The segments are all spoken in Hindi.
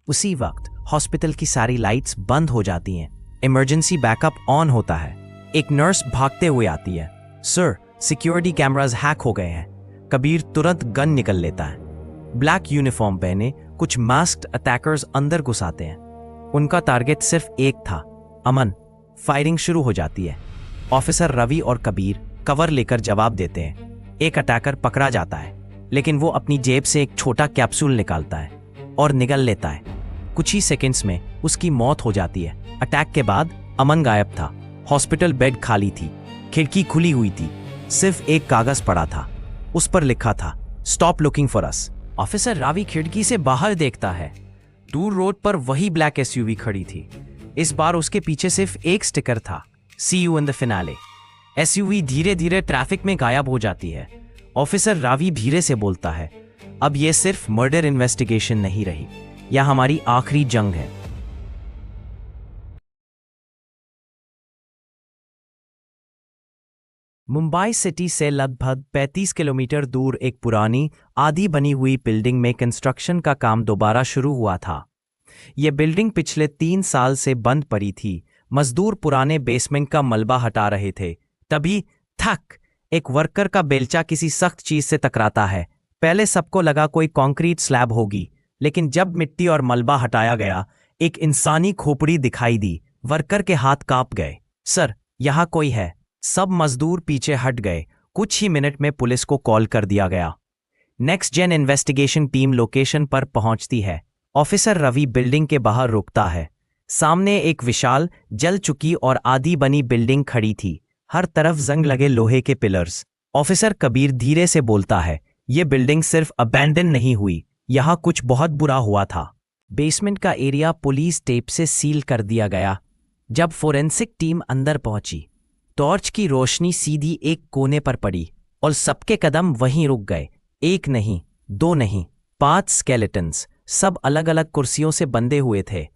उसी वक्त हॉस्पिटल की सारी लाइट्स बंद हो जाती हैं। इमरजेंसी बैकअप ऑन होता है। एक नर्स भागते हुए आती है। सर, सिक्योरिटी कैमरास हैक हो गए हैं। कबीर तुरंत गन निकल लेता है। ब्लैक यूनिफॉर्म पहने कुछ मास्क्ड अटैकर्स अंदर घुस आते हैं। उनका टारगेट सिर्फ एक था, अमन। फायरिंग शुरू हो जाती है। ऑफिसर रवि और कबीर कवर लेकर जवाब देते हैं। एक अटैकर पकड़ा जाता है, लेकिन वो अपनी जेब से एक छोटा कैप्सूल निकालता है और निगल लेता है। कुछ ही सेकंड्स में उसकी मौत हो जाती है। अटैक के बाद अमन गायब था। हॉस्पिटल बेड खाली थी, खिड़की खुली हुई थी। सिर्फ एक कागज पड़ा था। उस पर लिखा था, stop looking for us. Officer Ravi खिड़की से बाहर देखता है। दूर रोड पर वही ब्लैक एसयूवी खड़ी थी। इस बार उसके पीछे सिर्फ एक स्टिकर था, see you in the finale. SUV धीरे धीरे ट्रैफिक में गायब हो जाती है। ऑफिसर रावी धीरे से बोलता है, अब यह सिर्फ मर्डर इन्वेस्टिगेशन नहीं रही, यह हमारी आखिरी जंग है। मुंबई सिटी से लगभग 35 किलोमीटर दूर एक पुरानी आधी बनी हुई बिल्डिंग में कंस्ट्रक्शन का काम दोबारा शुरू हुआ था। यह बिल्डिंग पिछले 3 साल से बंद पड़ी थी। मजदूर पुराने बेसमेंट का मलबा हटा रहे थे। तभी थक, एक वर्कर का बेलचा किसी सख्त चीज से टकराता है। पहले सबको लगा कोई कंक्रीट स्लैब होगी, लेकिन जब मिट्टी और मलबा हटाया गया, एक इंसानी खोपड़ी दिखाई दी। वर्कर के हाथ कांप गए। सर, यहाँ कोई है। सब मजदूर पीछे हट गए। कुछ ही मिनट में पुलिस को कॉल कर दिया गया। Next gen investigation team location पर पहुंचती है। ऑफिसर रवि बिल्डिंग के बाहर रुकता है। सामने एक विशाल, जल चुकी और आधी बनी बिल्डिंग खड़ी थी। हर तरफ जंग लगे लोहे के पिलर्स। ऑफिसर कबीर धीरे से बोलता है, यह बिल्डिंग सिर्फ अबैंडन नहीं हुई, यहां कुछ बहुत बुरा हुआ था। बेसमेंट का एरिया पुलिस टेप से सील कर दिया गया। जब फोरेंसिक टीम अंदर पहुंची, टॉर्च की रोशनी सीधी एक कोने पर पड़ी और सबके कदम वहीं रुक गए। एक नहीं, 2 नहीं, 5 स्केलेटन्स, सब अलग अलग कुर्सियों से बंधे हुए थे।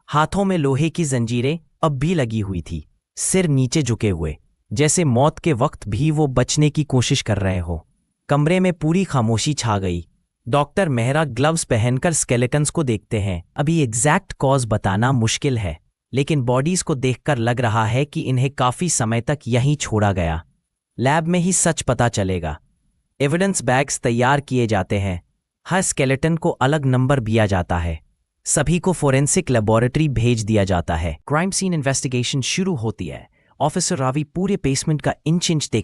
हाथों में लोहे की जंजीरें अब भी लगी हुई थी, सिर नीचे झुके हुए, जैसे मौत के वक्त भी वो बचने की कोशिश कर रहे हो। कमरे में पूरी खामोशी छा गई। डॉक्टर मेहरा ग्लव्स पहनकर स्केलेटन्स को देखते हैं। अभी एग्जैक्ट कॉज बताना मुश्किल है, लेकिन बॉडीज को देखकर लग रहा है कि इन्हें काफी समय तक यहीं छोड़ा गया। लैब में ही सच पता चलेगा। एविडेंस बैग्स तैयार किए जाते हैं। हर स्केलेटन को अलग नंबर दिया जाता है। सभी को फोरेंसिक लेबोरेटरी भेज दिया जाता है। क्राइम सीन इन्वेस्टिगेशन शुरू होती है। ऑफिसर रावी पूरे बेसमेंट का इंच इंच देख